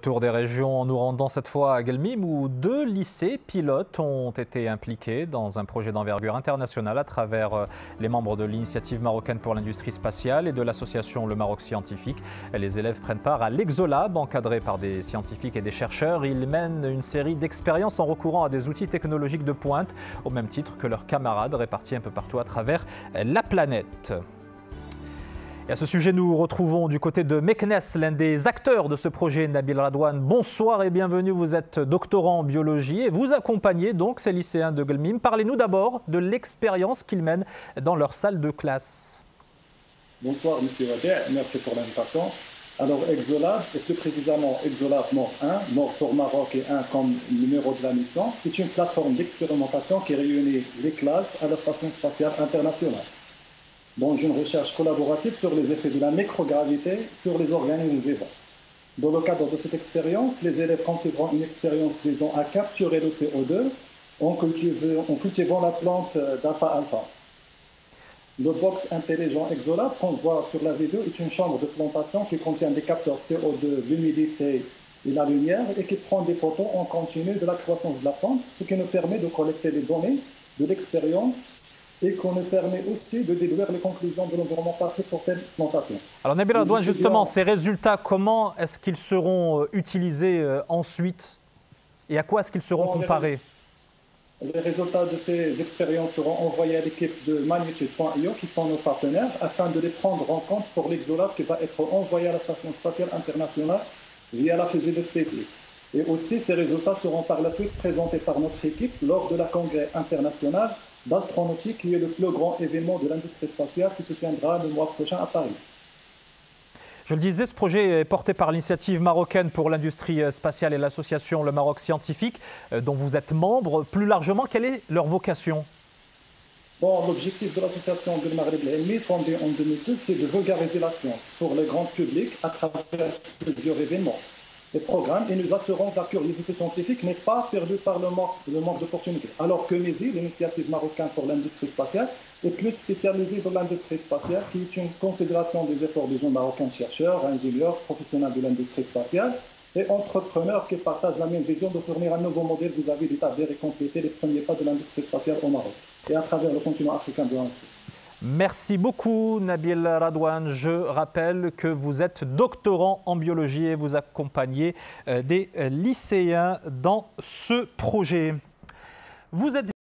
Tour des régions en nous rendant cette fois à Guelmim où 2 lycées pilotes ont été impliqués dans un projet d'envergure internationale à travers les membres de l'initiative marocaine pour l'industrie spatiale et de l'association Le Maroc Scientifique. Les élèves prennent part à l'Exolab, encadré par des scientifiques et des chercheurs. Ils mènent une série d'expériences en recourant à des outils technologiques de pointe, au même titre que leurs camarades répartis un peu partout à travers la planète. Et à ce sujet, nous retrouvons du côté de Meknes l'un des acteurs de ce projet, Nabil Radouane. Bonsoir et bienvenue, vous êtes doctorant en biologie et vous accompagnez donc ces lycéens de Guelmim. Parlez-nous d'abord de l'expérience qu'ils mènent dans leur salle de classe. Bonsoir Monsieur Wader, merci pour l'invitation. Alors Exolab, et plus précisément Exolab Nord 1, Nord pour Maroc et 1 comme numéro de la mission, est une plateforme d'expérimentation qui réunit les classes à la Station spatiale internationale, dans une recherche collaborative sur les effets de la microgravité sur les organismes vivants. Dans le cadre de cette expérience, les élèves concevront une expérience visant à capturer le CO2 en cultivant la plante d'alpha-alpha. Le box intelligent Exolab qu'on voit sur la vidéo est une chambre de plantation qui contient des capteurs CO2, l'humidité et la lumière et qui prend des photos en continu de la croissance de la plante, ce qui nous permet de collecter les données de l'expérience et qu'on nous permet aussi de déduire les conclusions de l'environnement parfait pour telle plantation. Alors Nabil Radouane, justement, ces résultats, comment est-ce qu'ils seront utilisés ensuite et à quoi est-ce qu'ils seront comparés? Les résultats de ces expériences seront envoyés à l'équipe de Magnitude.io, qui sont nos partenaires, afin de les prendre en compte pour l'Exolab qui va être envoyé à la Station spatiale internationale via la fusée de SpaceX. Et aussi, ces résultats seront par la suite présentés par notre équipe lors de la Congrès international d'astronautique, qui est le plus grand événement de l'industrie spatiale qui se tiendra le mois prochain à Paris. Je le disais, ce projet est porté par l'initiative marocaine pour l'industrie spatiale et l'association Le Maroc Scientifique, dont vous êtes membre. Plus largement, quelle est leur vocation? Bon, l'objectif de l'association de Maghreb El-Ilmi, fondée en 2002, c'est de vulgariser la science pour le grand public à travers plusieurs événements et programmes, et nous assurons que la curiosité scientifique n'est pas perdue par le manque d'opportunités. Alors que MESI, l'initiative marocaine pour l'industrie spatiale, est plus spécialisée dans l'industrie spatiale, qui est une confédération des efforts des jeunes marocains chercheurs, ingénieurs, professionnels de l'industrie spatiale et entrepreneurs qui partagent la même vision de fournir un nouveau modèle vis-à-vis d'établir et compléter les premiers pas de l'industrie spatiale au Maroc et à travers le continent africain bien sûr. Merci beaucoup Nabil Radouane. Je rappelle que vous êtes doctorant en biologie et vous accompagnez des lycéens dans ce projet. Vous êtes